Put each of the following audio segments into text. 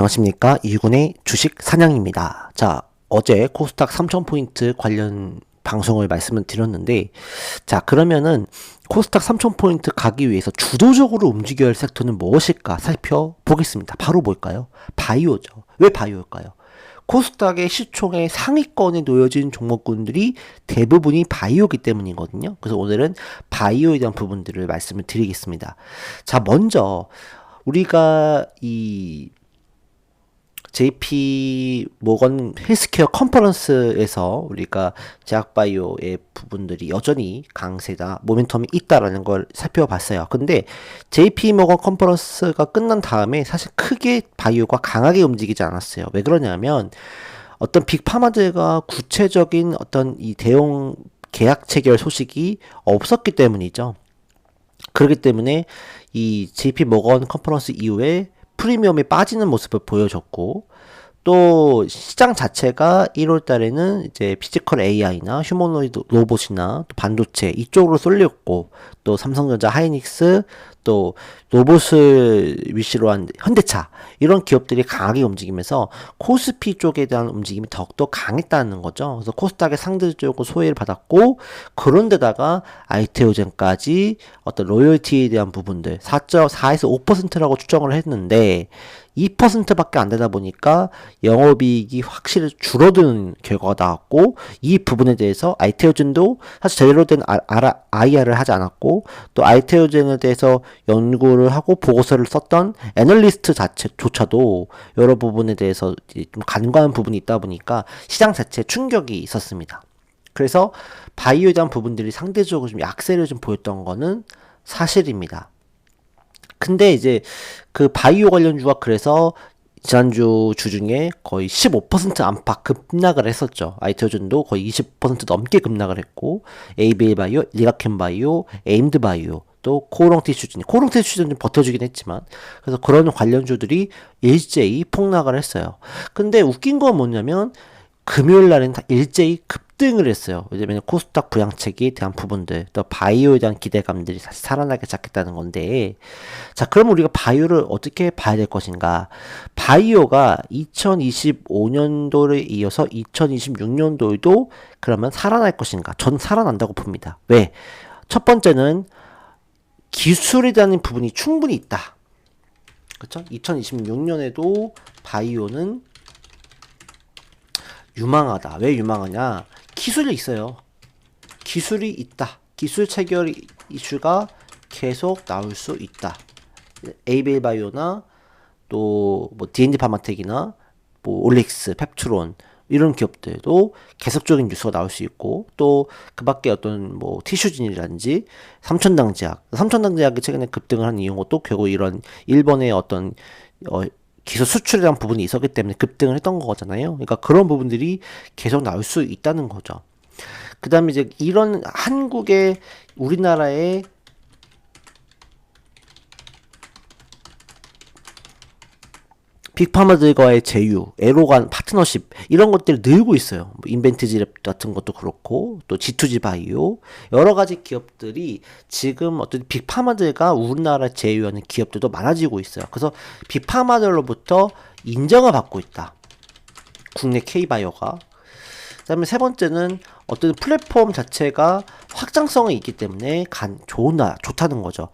안녕하십니까. 이군의 주식 사냥입니다. 자, 어제 코스닥 3000포인트 관련 방송을 말씀을 드렸는데, 자, 그러면은 코스닥 3000포인트 가기 위해서 주도적으로 움직여야 할 섹터는 무엇일까 살펴보겠습니다. 바로 뭘까요? 바이오죠. 왜 바이오일까요? 코스닥의 시총의 상위권에 놓여진 종목군들이 대부분이 바이오기 때문이거든요. 그래서 오늘은 바이오에 대한 부분들을 말씀을 드리겠습니다. 자, 먼저 우리가 이 JP 모건 헬스케어 컨퍼런스에서 우리가 제약바이오의 부분들이 여전히 강세다, 모멘텀이 있다라는 걸 살펴봤어요. 근데 JP 모건 컨퍼런스가 끝난 다음에 사실 크게 바이오가 강하게 움직이지 않았어요. 왜 그러냐면 어떤 빅파마들과 구체적인 어떤 이 대형 계약 체결 소식이 없었기 때문이죠. 그렇기 때문에 이 JP 모건 컨퍼런스 이후에 프리미엄이 빠지는 모습을 보여줬고, 또 시장 자체가 1월 달에는 이제 피지컬 AI나 휴머노이드 로봇이나 또 반도체 이쪽으로 쏠렸고, 또 삼성전자, 하이닉스, 또 로봇을 위시로 한 현대차, 이런 기업들이 강하게 움직이면서 코스피 쪽에 대한 움직임이 더욱더 강했다는 거죠. 그래서 코스닥의 상대적으로 소외를 받았고, 그런데다가 아이테오젠까지 어떤 로열티에 대한 부분들 4.4에서 5%라고 추정을 했는데 2%밖에 안 되다 보니까 영업이익이 확실히 줄어드는 결과가 나왔고, 이 부분에 대해서 아이테오젠도 사실 제대로 된 IR을 하지 않았고, 또 아이테오젠에 대해서 연구를 하고 보고서를 썼던 애널리스트 자체조차도 여러 부분에 대해서 좀 간과한 부분이 있다 보니까 시장 자체에 충격이 있었습니다. 그래서 바이오에 대한 부분들이 상대적으로 좀 약세를 좀 보였던 거는 사실입니다. 근데 이제 그 바이오 관련주가 그래서 지난주 주중에 거의 15% 안팎 급락을 했었죠. 아이테오젠도 거의 20% 넘게 급락을 했고, ABL 바이오, 리가켄 바이오, 에임드 바이오, 또 코롱 티슈전이 버텨주긴 했지만, 그래서 그런 관련주들이 일제히 폭락을 했어요. 근데 웃긴 건 뭐냐면 금요일 날은 다 일제히 급등을 했어요. 왜냐면 코스닥 부양책에 대한 부분들, 또 바이오에 대한 기대감들이 다시 살아나기 시작했다는 건데, 자, 그럼 우리가 바이오를 어떻게 봐야 될 것인가? 바이오가 2025년도를 이어서 2026년도에도 그러면 살아날 것인가? 전 살아난다고 봅니다. 왜? 첫 번째는 기술에 대한 부분이 충분히 있다. 그렇죠? 2026년에도 바이오는 유망하다. 왜 유망하냐? 기술이 있어요. 기술이 있다. 기술 체결 이슈가 계속 나올 수 있다. ABL 바이오나 또 뭐 D&D 파마텍이나 뭐 올릭스, 펩트론 이런 기업들도 계속적인 뉴스가 나올 수 있고, 또 그 밖에 어떤 뭐 티슈진이라든지 삼천당제약이 최근에 급등을 한 이유도 결국 이런 일본의 어떤 기술 수출에 대한 부분이 있었기 때문에 급등을 했던 거잖아요. 그러니까 그런 부분들이 계속 나올 수 있다는 거죠. 그 다음에 이제 이런 우리나라의 빅파마들과의 제휴, 애로간 파트너십 이런 것들이 늘고 있어요. 뭐 인벤트지랩 같은 것도 그렇고, 또 G2G 바이오 여러 가지 기업들이 지금 어떤 빅파마들과 우리나라 제휴하는 기업들도 많아지고 있어요. 그래서 빅파마들로부터 인정을 받고 있다. 국내 K바이오가. 그다음에 세 번째는 어떤 플랫폼 자체가 확장성이 있기 때문에 좋다는 거죠.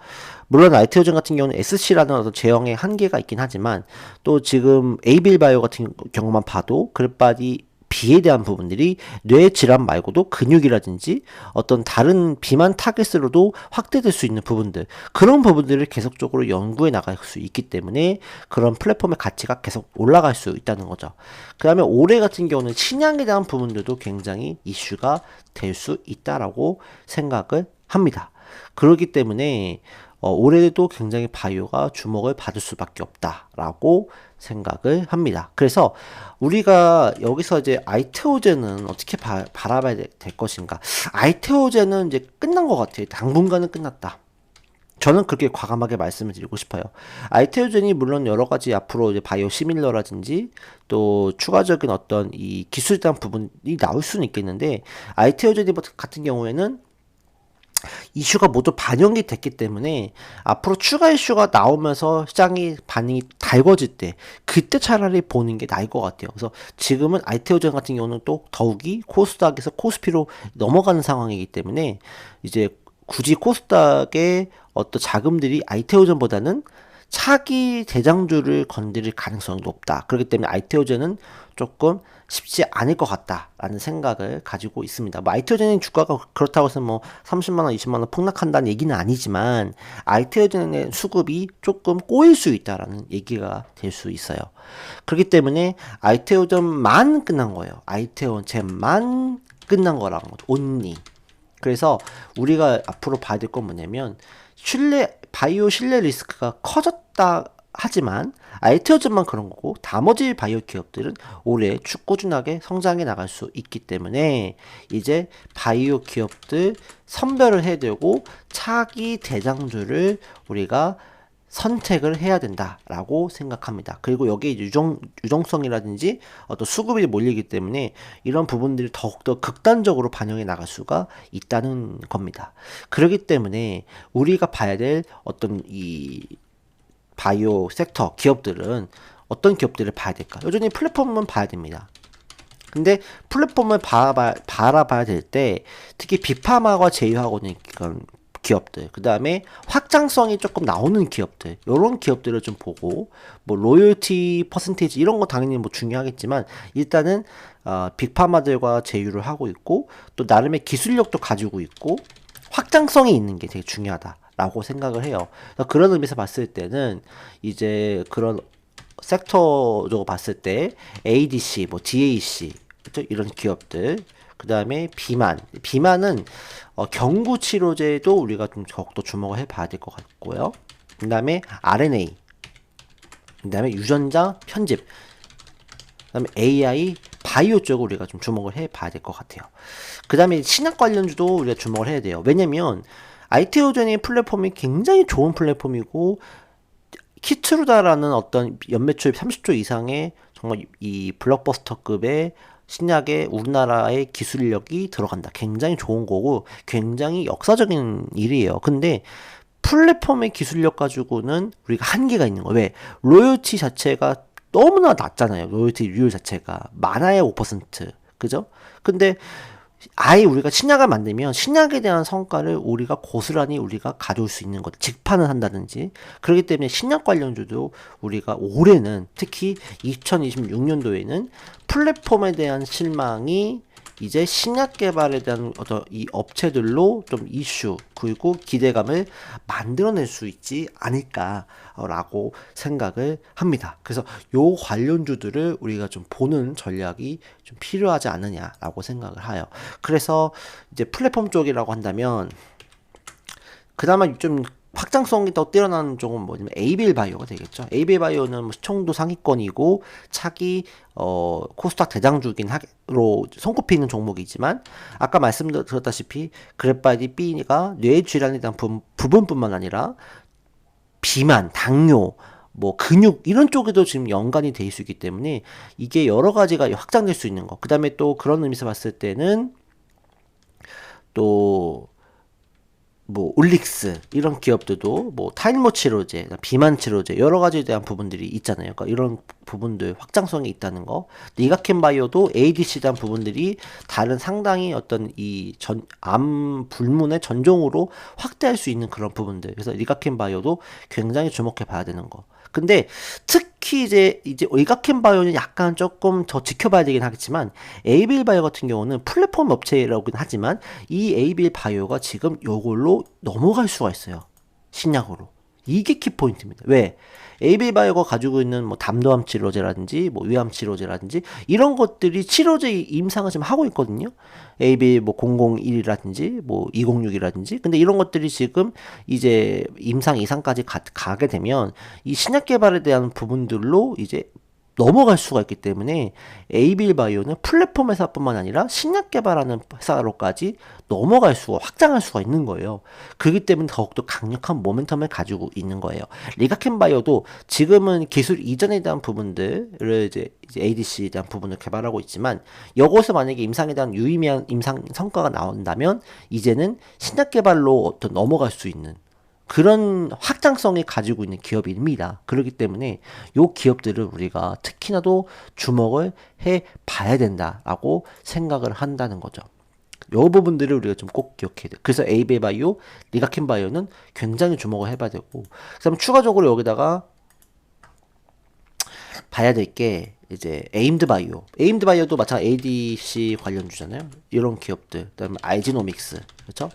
물론 아이테오젠 같은 경우는 SC라는 어떤 제형의 한계가 있긴 하지만, 또 지금 에이빌 바이오 같은 경우만 봐도 그릇바디 비에 대한 부분들이 뇌 질환 말고도 근육이라든지 어떤 다른 비만 타겟으로도 확대될 수 있는 부분들, 그런 부분들을 계속적으로 연구해 나갈 수 있기 때문에 그런 플랫폼의 가치가 계속 올라갈 수 있다는 거죠. 그 다음에 올해 같은 경우는 신약에 대한 부분들도 굉장히 이슈가 될 수 있다라고 생각을 합니다. 그렇기 때문에 올해도 굉장히 바이오가 주목을 받을 수밖에 없다라고 생각을 합니다. 그래서 우리가 여기서 이제 아이테오젠은 어떻게 바라봐야 될 것인가? 아이테오젠은 이제 끝난 것 같아요. 당분간은 끝났다. 저는 그렇게 과감하게 말씀을 드리고 싶어요. 아이테오젠이 물론 여러 가지 앞으로 이제 바이오 시밀러라든지 또 추가적인 어떤 이 기술에 대한 부분이 나올 수는 있겠는데, 아이테오젠 같은 경우에는 이슈가 모두 반영이 됐기 때문에 앞으로 추가 이슈가 나오면서 시장이 반응이 달궈질 때 그때 차라리 보는 게 나을 것 같아요. 그래서 지금은 아이테오젠 같은 경우는 또 더욱이 코스닥에서 코스피로 넘어가는 상황이기 때문에 이제 굳이 코스닥의 어떤 자금들이 아이테오젠보다는 차기 대장주를 건드릴 가능성이 높다. 그렇기 때문에 아이테오젠은 조금 쉽지 않을 것 같다라는 생각을 가지고 있습니다. 뭐 아이테오젠의 주가가 그렇다고 해서 뭐 30만 원, 20만 원 폭락한다는 얘기는 아니지만 아이테오젠의 수급이 조금 꼬일 수 있다라는 얘기가 될 수 있어요. 그렇기 때문에 아이테오젠만 끝난 거예요. 아이테오젠만 끝난 거라는 거죠. 온리. 그래서 우리가 앞으로 봐야 될 건 뭐냐면 바이오 신뢰 리스크가 커졌다 하지만 아이테오젠만 그런 거고 나머지 바이오 기업들은 올해 꾸준하게 성장해 나갈 수 있기 때문에 이제 바이오 기업들 선별을 해야 되고 차기 대장주를 우리가 선택을 해야 된다라고 생각합니다. 그리고 여기에 유정성이라든지 어떤 수급이 몰리기 때문에 이런 부분들이 더욱더 극단적으로 반영해 나갈 수가 있다는 겁니다. 그렇기 때문에 우리가 봐야 될 어떤 이 바이오 섹터 기업들은 어떤 기업들을 봐야 될까? 여전히 플랫폼은 봐야 됩니다. 근데 플랫폼을 바라봐야 될 때 특히 빅파마가 제휴하고 있는 그런 기업들, 그 다음에 확장성이 조금 나오는 기업들, 요런 기업들을 좀 보고, 뭐, 로열티 퍼센테이지 이런 거 당연히 뭐 중요하겠지만, 일단은, 빅파마들과 제휴를 하고 있고, 또 나름의 기술력도 가지고 있고, 확장성이 있는 게 되게 중요하다라고 생각을 해요. 그런 의미에서 봤을 때는, 이제 그런 섹터적으로 봤을 때, ADC, 뭐, DAC, 그죠? 이런 기업들, 그 다음에 비만은 경구 치료제도 우리가 좀 더욱더 주목을 해봐야 될 것 같고요. 그 다음에 RNA, 그 다음에 유전자 편집, 그 다음에 AI, 바이오 쪽을 우리가 좀 주목을 해봐야 될 것 같아요. 그 다음에 신약 관련주도 우리가 주목을 해야 돼요. 왜냐면 아이테오젠의 플랫폼이 굉장히 좋은 플랫폼이고 키트루다라는 어떤 연매출 30조 이상의 정말 이 블록버스터급의 신약에 우리나라의 기술력이 들어간다. 굉장히 좋은 거고 굉장히 역사적인 일이에요. 근데 플랫폼의 기술력 가지고는 우리가 한계가 있는 거예요. 왜? 로열티 자체가 너무나 낮잖아요. 로열티율 자체가 많아야 5%. 그죠? 근데 아예 우리가 신약을 만들면 신약에 대한 성과를 우리가 고스란히 우리가 가져올 수 있는 것, 직판을 한다든지. 그렇기 때문에 신약 관련주도 우리가 올해는 특히 2026년도에는 플랫폼에 대한 실망이 이제 신약 개발에 대한 어떤 이 업체들로 좀 이슈 그리고 기대감을 만들어낼 수 있지 않을까라고 생각을 합니다. 그래서 요 관련주들을 우리가 좀 보는 전략이 좀 필요하지 않느냐라고 생각을 해요. 그래서 이제 플랫폼 쪽이라고 한다면 그나마 좀 확장성이 더 뛰어난 쪽은 뭐냐면 에이빌 바이오가 되겠죠. 에이빌 바이오는 뭐 시총도 상위권이고 차기 코스닥 대장주긴 하로 손꼽히는 종목이지만 아까 말씀드렸다시피 그래파이트 B가 뇌 질환에 대한 부분뿐만 아니라 비만, 당뇨, 뭐 근육 이런 쪽에도 지금 연관이 돼 있기 때문에 이게 여러 가지가 확장될 수 있는 거. 그다음에 또 그런 의미에서 봤을 때는 또 뭐 올릭스 이런 기업들도 뭐 탈모 치료제, 비만 치료제 여러 가지에 대한 부분들이 있잖아요. 그러니까 이런 부분들 확장성이 있다는 거. 니가켄 바이오도 ADC에 대한 부분들이 다른 상당히 어떤 이 암 불문의 전종으로 확대할 수 있는 그런 부분들. 그래서 니가켄 바이오도 굉장히 주목해 봐야 되는 거. 근데 특히 이제 의각캔 바이오는 약간 조금 더 지켜봐야 되긴 하겠지만 에이빌 바이오 같은 경우는 플랫폼 업체라고는 하지만 이 에이빌 바이오가 지금 요걸로 넘어갈 수가 있어요. 신약으로. 이게 키포인트입니다. 왜? 에이빌 바이오가 가지고 있는 뭐 담도암 치료제라든지 뭐 위암 치료제라든지 이런 것들이 치료제 임상을 지금 하고 있거든요. 에이빌 뭐 001이라든지 뭐 206이라든지 근데 이런 것들이 지금 이제 임상 이상까지 가게 되면 이 신약 개발에 대한 부분들로 이제 넘어갈 수가 있기 때문에 에이빌 바이오는 플랫폼 회사뿐만 아니라 신약 개발하는 회사로까지 넘어갈 수가 확장할 수가 있는 거예요. 그렇기 때문에 더욱더 강력한 모멘텀을 가지고 있는 거예요. 리가켄 바이오도 지금은 기술 이전에 대한 부분들을 이제 ADC에 대한 부분을 개발하고 있지만 여기서 만약에 임상에 대한 유의미한 임상 성과가 나온다면 이제는 신약 개발로 어떤 넘어갈 수 있는 그런 확장성이 가지고 있는 기업입니다. 그렇기 때문에 요 기업들을 우리가 특히나도 주목을 해 봐야 된다라고 생각을 한다는 거죠. 요 부분들을 우리가 좀 꼭 기억해야 돼. 그래서 에이베 바이오, 리가켄 바이오는 굉장히 주목을 해봐야 되고, 그다음에 추가적으로 여기다가 봐야 될 게 이제 에임드 바이오. 에임드 바이오도 마찬가지 ADC 관련주잖아요. 이런 기업들. 그다음에 알지노믹스, 그렇죠?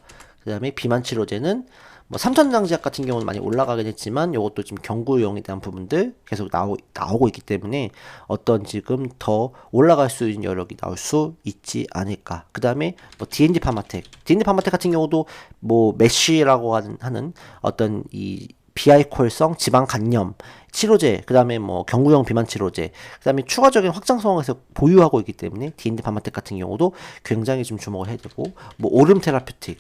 그다음에 비만 치료제는 뭐 삼천장제약 같은 경우는 많이 올라가긴 했지만 이것도 지금 경구용에 대한 부분들 계속 나오고 있기 때문에 어떤 지금 더 올라갈 수 있는 여력이 나올 수 있지 않을까. 그 다음에 뭐 D&D 파마텍 같은 경우도 뭐 메쉬라고 하는 어떤 이 비알코올성 지방 간염 치료제, 그 다음에 뭐 경구용 비만 치료제, 그 다음에 추가적인 확장성에서 보유하고 있기 때문에 D&D 파마텍 같은 경우도 굉장히 좀 주목을 해야 되고, 뭐 오름 테라퓨틱,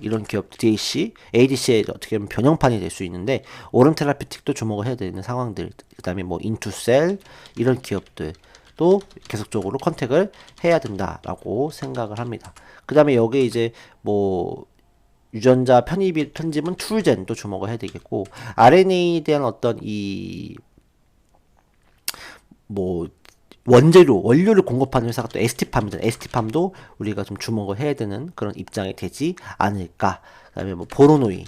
이런 기업 DAC, ADC의 어떻게 보면 변형판이 될 수 있는데 오름 테라피틱도 주목을 해야 되는 상황들, 그 다음에 뭐 인투셀 이런 기업들도 계속적으로 컨택을 해야 된다라고 생각을 합니다. 그 다음에 여기 이제 뭐 유전자 편집은 툴젠도 주목을 해야 되겠고, RNA에 대한 어떤 이 뭐 원료를 공급하는 회사가 또 ST팜이잖아요. ST팜도 우리가 좀 주목을 해야 되는 그런 입장이 되지 않을까. 그다음에 뭐 보로노이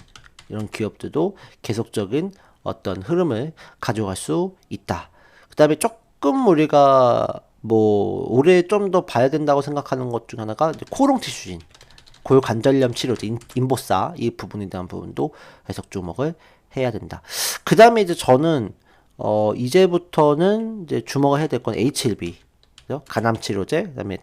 이런 기업들도 계속적인 어떤 흐름을 가져갈 수 있다. 그다음에 조금 우리가 뭐 올해 좀 더 봐야 된다고 생각하는 것 중 하나가 코롱 티슈진, 골관절염 치료제 인보사 이 부분에 대한 부분도 계속 주목을 해야 된다. 그다음에 이제 저는 이제부터는 이제 주목을 해야 될 건 HLB, 간암 치료제, 그다음에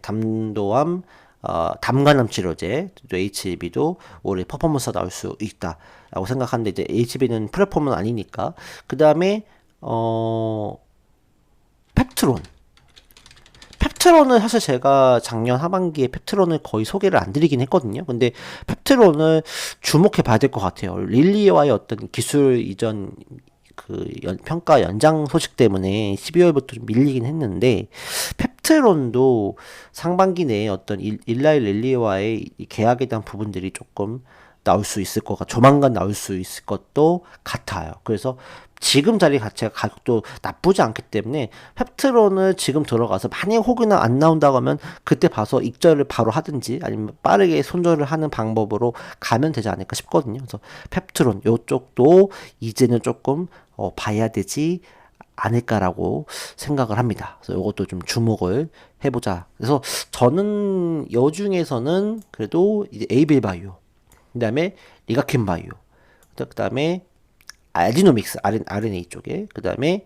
담간암 치료제, 또 HLB도 올해 퍼포먼스가 나올 수 있다라고 생각하는데, 이제 HLB는 플랫폼은 아니니까. 그다음에 펩트론은 사실 제가 작년 하반기에 펩트론을 거의 소개를 안 드리긴 했거든요. 근데 펩트론을 주목해 봐야 될 것 같아요. 릴리와의 어떤 기술 이전 평가 연장 소식 때문에 12월부터 좀 밀리긴 했는데, 펩트론도 상반기 내에 어떤 일라이 릴리와의 계약에 대한 부분들이 조금 나올 수 있을 조만간 나올 수 있을 것도 같아요. 그래서 지금 자리 자체가 가격도 나쁘지 않기 때문에 펩트론을 지금 들어가서 만약 혹여나 안 나온다고 하면 그때 봐서 익절을 바로 하든지 아니면 빠르게 손절을 하는 방법으로 가면 되지 않을까 싶거든요. 그래서 펩트론 요쪽도 이제는 조금 봐야 되지 않을까라고 생각을 합니다. 그래서 이것도 좀 주목을 해보자. 그래서 저는 요 중에서는 그래도 이제 에이빌 바이오, 그 다음에 리가켄 바이오, 그 다음에 알지노믹스 RNA 쪽에, 그 다음에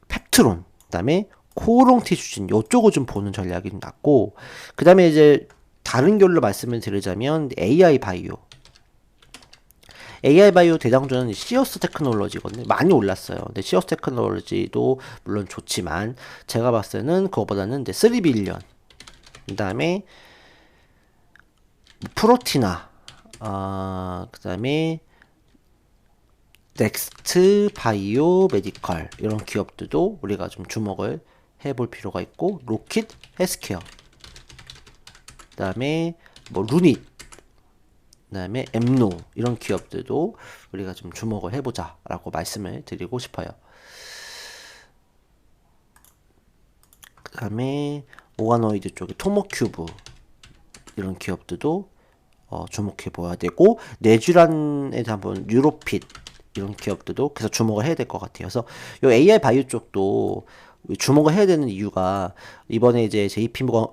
펩트론, 그 다음에 코롱 티슈진 요쪽을 좀 보는 전략이 좀 낫고, 그 다음에 이제 다른 결로 말씀을 드리자면 AI 바이오 대장주는 시어스 테크놀로지거든요. 많이 올랐어요. 근데 시어스 테크놀로지도 물론 좋지만 제가 봤을 때는 그거보다는 이제 3빌리언, 그 다음에 프로티나, 그 다음에 넥스트 바이오 메디컬 이런 기업들도 우리가 좀 주목을 해볼 필요가 있고, 로킷 헬스케어, 그 다음에 뭐 루닛, 그 다음에 엠노 이런 기업들도 우리가 좀 주목을 해보자 라고 말씀을 드리고 싶어요. 그 다음에 오가노이드 쪽에 토모큐브 이런 기업들도 주목해 보아야 되고, 내주란에 대한 부분 유로핏 이런 기업들도 계속 주목을 해야 될 것 같아요. 그래서 요 AI 바이오 쪽도 주목을 해야 되는 이유가, 이번에 이제 JP모건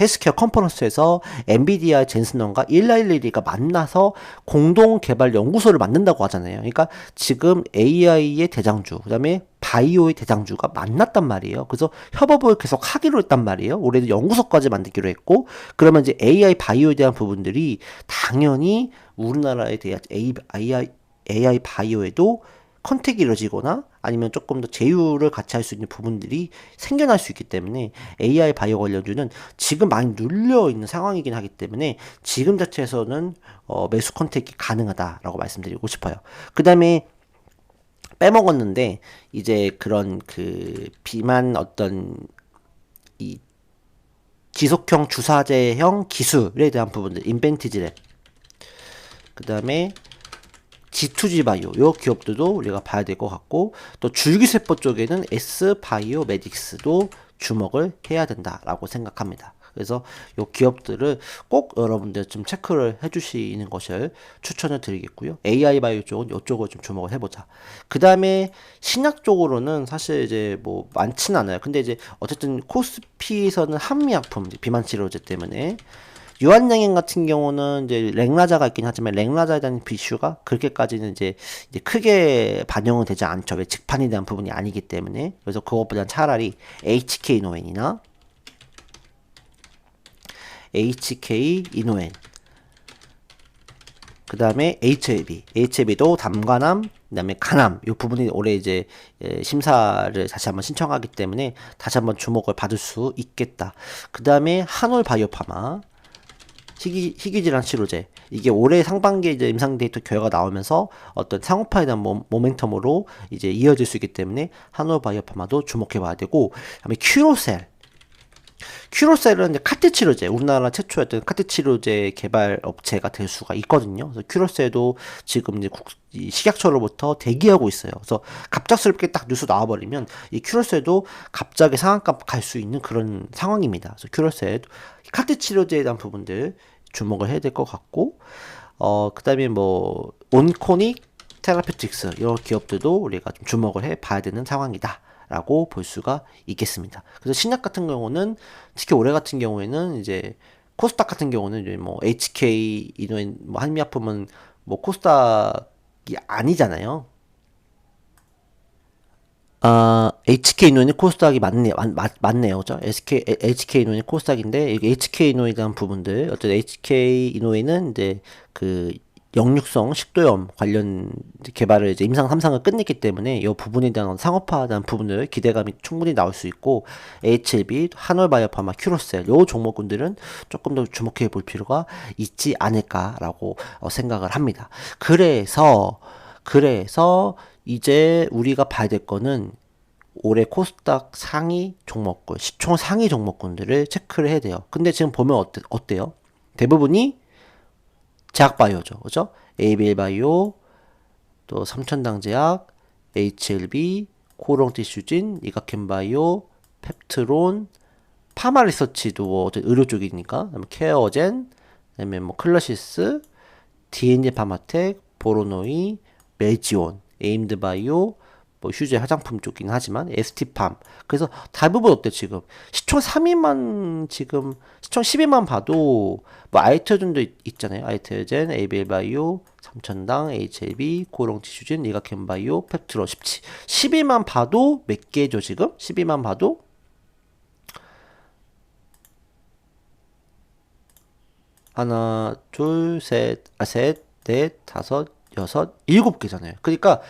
헬스케어 컨퍼런스에서 엔비디아 젠슨원과 일라일리가 만나서 공동 개발 연구소를 만든다고 하잖아요. 그러니까 지금 AI의 대장주, 그 다음에 바이오의 대장주가 만났단 말이에요. 그래서 협업을 계속 하기로 했단 말이에요. 올해도 연구소까지 만들기로 했고, 그러면 이제 AI 바이오에 대한 부분들이 당연히 우리나라에 대한 AI 바이오에도 컨택이 이루어지거나 아니면 조금 더 제휴를 같이 할 수 있는 부분들이 생겨날 수 있기 때문에 AI 바이오 관련주는 지금 많이 눌려 있는 상황이긴 하기 때문에 지금 자체에서는 매수 컨택이 가능하다라고 말씀드리고 싶어요. 그 다음에 빼먹었는데 이제 그런 그 비만 어떤 이 지속형 주사제형 기술에 대한 부분들, 인벤티지랩, 그 다음에 G2G 바이오, 요 기업들도 우리가 봐야 될 것 같고, 또 줄기세포 쪽에는 S 바이오메딕스도 주목을 해야 된다라고 생각합니다. 그래서 요 기업들을 꼭 여러분들 좀 체크를 해주시는 것을 추천을 드리겠고요. AI 바이오 쪽은 이쪽을 좀 주목을 해보자. 그 다음에 신약 쪽으로는 사실 이제 뭐 많지는 않아요. 근데 이제 어쨌든 코스피에서는 한미약품, 비만 치료제 때문에 유한양행 같은 경우는 이제 렉라자가 있긴 하지만 렉라자에 대한 이슈가 그렇게까지는 이제 크게 반영은 되지 않죠. 왜 직판에 대한 부분이 아니기 때문에. 그래서 그것보다는 차라리 HK 이노엔, 그 다음에 HLB도 담관암, 그 다음에 간암, 이 부분이 올해 이제 심사를 다시 한번 신청하기 때문에 다시 한번 주목을 받을 수 있겠다. 그 다음에 한올바이오파마, 희귀질환 치료제. 이게 올해 상반기에 이제 임상 데이터 결과가 나오면서 어떤 상업화에 대한 모멘텀으로 이제 이어질 수 있기 때문에 한올바이오파마도 주목해 봐야 되고, 그다음에 큐로셀은 이제 카티 치료제, 우리나라 최초였던 카티 치료제 개발 업체가 될 수가 있거든요. 그래서 큐로셀도 지금 이제 이 식약처로부터 대기하고 있어요. 그래서 갑작스럽게 딱 뉴스 나와버리면 이 큐로셀도 갑자기 상한가 갈 수 있는 그런 상황입니다. 그래서 큐로셀 카티 치료제에 대한 부분들 주목을 해야 될 것 같고, 그다음에 뭐 온코닉 테라피틱스 이런 기업들도 우리가 좀 주목을 해 봐야 되는 상황이다. 라고 볼 수가 있겠습니다. 그래서 신약 같은 경우는 특히 올해 같은 경우에는 이제 코스닥 같은 경우는 이제 뭐 HK 이노엔 뭐 한미약품은 뭐 코스닥이 아니잖아요. HK 이노엔이 코스닥이 맞네요. 그죠? HK 이노엔이 코스닥인데, 이게 HK 이노에 대한 부분들, 어떤 HK 이노에는 이제 그 역류성 식도염 관련 개발을 이제 임상 3상을 끝냈기 때문에 이 부분에 대한 상업화에 대한 부분을 기대감이 충분히 나올 수 있고, HLB, 한올바이오파마, 큐로셀 요 종목군들은 조금 더 주목해 볼 필요가 있지 않을까라고 생각을 합니다. 그래서 이제 우리가 봐야 될 거는 올해 코스닥 상위 종목군, 시총 상위 종목군들을 체크를 해야 돼요. 근데 지금 보면 어때요? 대부분이 제약바이오죠. 그죠? ABL바이오, 또 삼천당제약, HLB, 코롱티슈진, 이가켄바이오, 펩트론, 파마리서치도 의료 쪽이니까, 그다음에 케어젠, 그다음에 뭐 클러시스, D&D 파마텍, 보로노이, 멜지온, 에임드바이오, 뭐 휴지 화장품 쪽이긴 하지만 ST팜. 그래서 대부분 어때 지금 시총 3위만 지금 시총 10위만 봐도 뭐 아이트젠도 있잖아요. 아이트젠, ABL바이오, 삼천당, HLB, 고롱티슈진, 리가켄바이오, 펩트로 10위만 봐도 몇 개죠 지금? 10위만 봐도 하나, 둘, 셋, 넷, 다섯, 여섯, 7개잖아요. 그러니까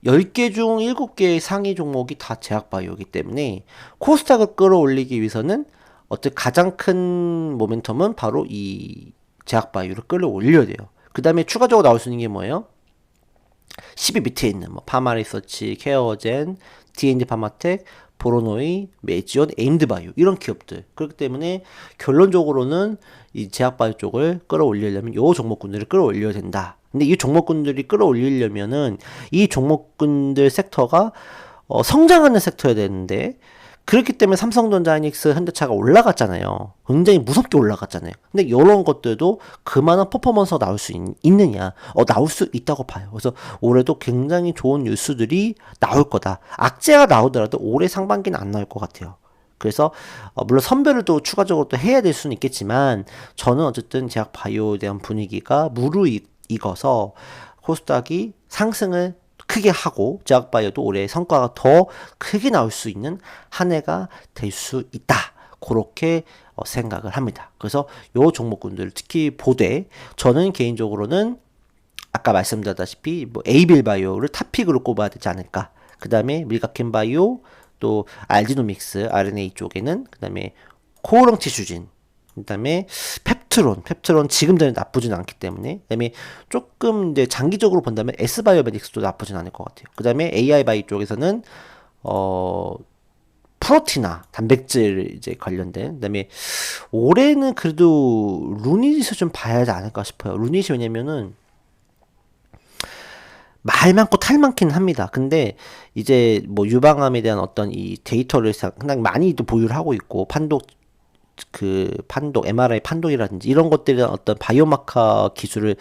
10개 중 7개의 상위 종목이 다 제약바이오이기 때문에 코스닥을 끌어올리기 위해서는 어떤 가장 큰 모멘텀은 바로 이 제약바이오를 끌어올려야 돼요. 그 다음에 추가적으로 나올 수 있는 게 뭐예요? 10위 밑에 있는 뭐 파마리서치, 케어젠, D&D 파마텍, 보로노이, 메지온, 에임드바이오 이런 기업들. 그렇기 때문에 결론적으로는 이 제약바이오 쪽을 끌어올리려면 요 종목군들을 끌어올려야 된다. 근데 이 종목군들이 끌어올리려면은 이 종목군들 섹터가 성장하는 sek터여야 되는데, 그렇기 때문에 삼성전자, 하이닉스, 현대차가 올라갔잖아요. 굉장히 무섭게 올라갔잖아요. 근데 이런 것들도 그만한 퍼포먼스가 나올 수 있느냐? 나올 수 있다고 봐요. 그래서 올해도 굉장히 좋은 뉴스들이 나올 거다. 악재가 나오더라도 올해 상반기는 안 나올 것 같아요. 그래서 물론 선별을 또 추가적으로 또 해야 될 수는 있겠지만, 저는 어쨌든 제약 바이오에 대한 분위기가 무르익어서 코스닥이 상승을 크게 하고 제약바이오도 올해 성과가 더 크게 나올 수 있는 한 해가 될 수 있다. 그렇게 생각을 합니다. 그래서 요 종목군들 특히 보되, 저는 개인적으로는 아까 말씀드렸다시피 뭐 에이빌바이오를 탑픽으로 꼽아야 되지 않을까. 그 다음에 밀가캔바이오, 또 알지노믹스 RNA 쪽에는 그 다음에 코오롱 티슈진, 그 다음에 펩트론 지금 전에 나쁘진 않기 때문에, 그 다음에 조금 이제 장기적으로 본다면 S바이오메딕스도 나쁘진 않을 것 같아요. 그 다음에 AI바이 쪽에서는 프로티나 단백질 이제 관련된, 그다음에 올해는 그래도 루닛을 좀 봐야 하지 않을까 싶어요. 루닛이 왜냐면은 말 많고 탈 많긴 합니다. 근데 이제 뭐 유방암에 대한 어떤 이 데이터를 상당히 많이 또 보유를 하고 있고, 판독, MRI 판독이라든지 이런 것들에 대한 어떤 바이오마커 기술을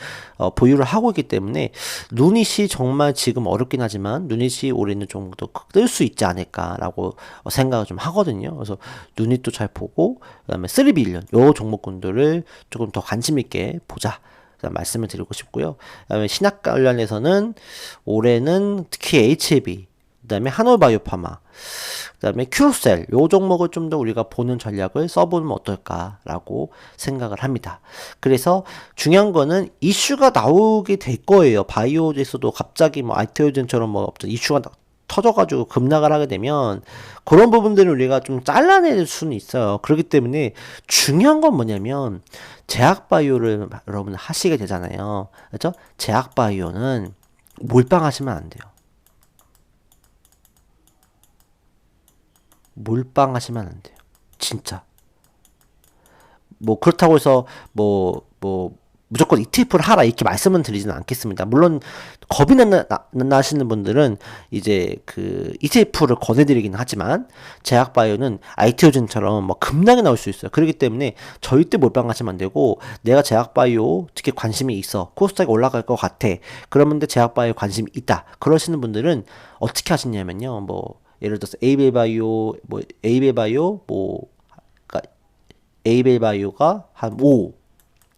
보유를 하고 있기 때문에 루닛이 정말 지금 어렵긴 하지만 루닛이 올해는 좀 더 뜰 수 있지 않을까라고 생각을 좀 하거든요. 그래서 루닛도 잘 보고, 그다음에 3빌리언 요 종목군들을 조금 더 관심 있게 보자, 말씀을 드리고 싶고요. 그다음에 신약 관련해서는 올해는 특히 HAB, 그다음에 한올바이오파마, 그다음에 큐로셀 요 종목을 좀 더 우리가 보는 전략을 써보면 어떨까라고 생각을 합니다. 그래서 중요한 거는 이슈가 나오게 될 거예요. 바이오에서도 갑자기 뭐 아이티오젠처럼 뭐 어떤 이슈가 터져가지고 급락을 하게 되면 그런 부분들을 우리가 좀 잘라낼 수는 있어요. 그렇기 때문에 중요한 건 뭐냐면 제약바이오를 여러분 하시게 되잖아요. 그렇죠? 제약바이오는 몰빵하시면 안 돼요. 몰빵하시면 안 돼요. 진짜. 뭐 그렇다고 해서 뭐 무조건 ETF를 하라 이렇게 말씀은 드리지는 않겠습니다. 물론 겁이 나시는 분들은 이제 그 ETF를 권해드리긴 하지만 제약바이오는 IT오젠처럼 뭐 급락이 나올 수 있어요. 그렇기 때문에 절대 몰빵하시면 안 되고, 내가 제약바이오 특히 관심이 있어, 코스닥이 올라갈 것 같아, 그러면 제약바이오 관심이 있다, 그러시는 분들은 어떻게 하시냐면요, 뭐 예를 들어서 에이벨바이오 그러니까 에이벨바이오가 한 5,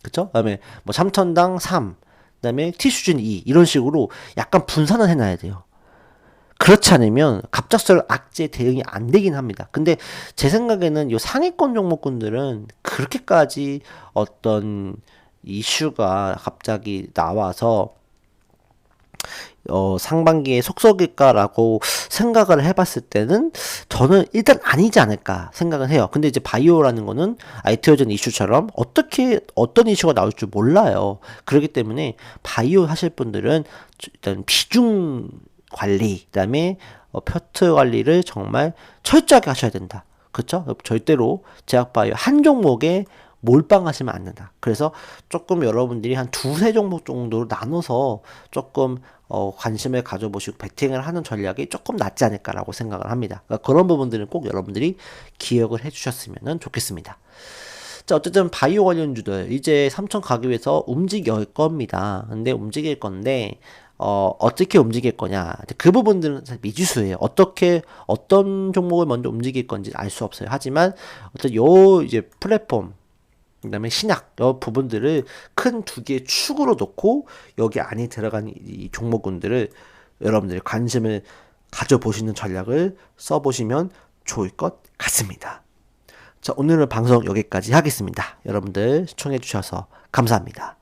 그쵸? 그다음에 뭐 3천당 3, 그다음에 티슈진 2, 이런 식으로 약간 분산을 해놔야 돼요. 그렇지 않으면 갑작스러운 악재 대응이 안 되긴 합니다. 근데 제 생각에는 요 상위권 종목군들은 그렇게까지 어떤 이슈가 갑자기 나와서 상반기에 속썩일까라고 생각을 해봤을 때는 저는 일단 아니지 않을까 생각을 해요. 근데 이제 바이오라는 거는 아이티오젠 이슈처럼 어떤 이슈가 나올 줄 몰라요. 그렇기 때문에 바이오 하실 분들은 일단 비중 관리, 그다음에 표트 관리를 정말 철저하게 하셔야 된다. 그쵸? 절대로 제약바이오 한 종목에 몰빵하시면 안 된다. 그래서 조금 여러분들이 한 두세 종목 정도로 나눠서 조금 관심을 가져보시고 베팅을 하는 전략이 조금 낫지 않을까라고 생각을 합니다. 그러니까 그런 부분들은 꼭 여러분들이 기억을 해주셨으면 좋겠습니다. 자, 어쨌든 바이오 관련주들 이제 3천 가기 위해서 움직일 겁니다. 근데 움직일 건데 어떻게 움직일 거냐, 그 부분들은 미지수예요. 어떤 종목을 먼저 움직일 건지 알 수 없어요. 하지만 어떤 요 이제 플랫폼, 그다음에 신약 요 부분들을 큰 두 개의 축으로 놓고 여기 안에 들어간 이 종목군들을 여러분들이 관심을 가져보시는 전략을 써보시면 좋을 것 같습니다. 자, 오늘은 방송 여기까지 하겠습니다. 여러분들 시청해 주셔서 감사합니다.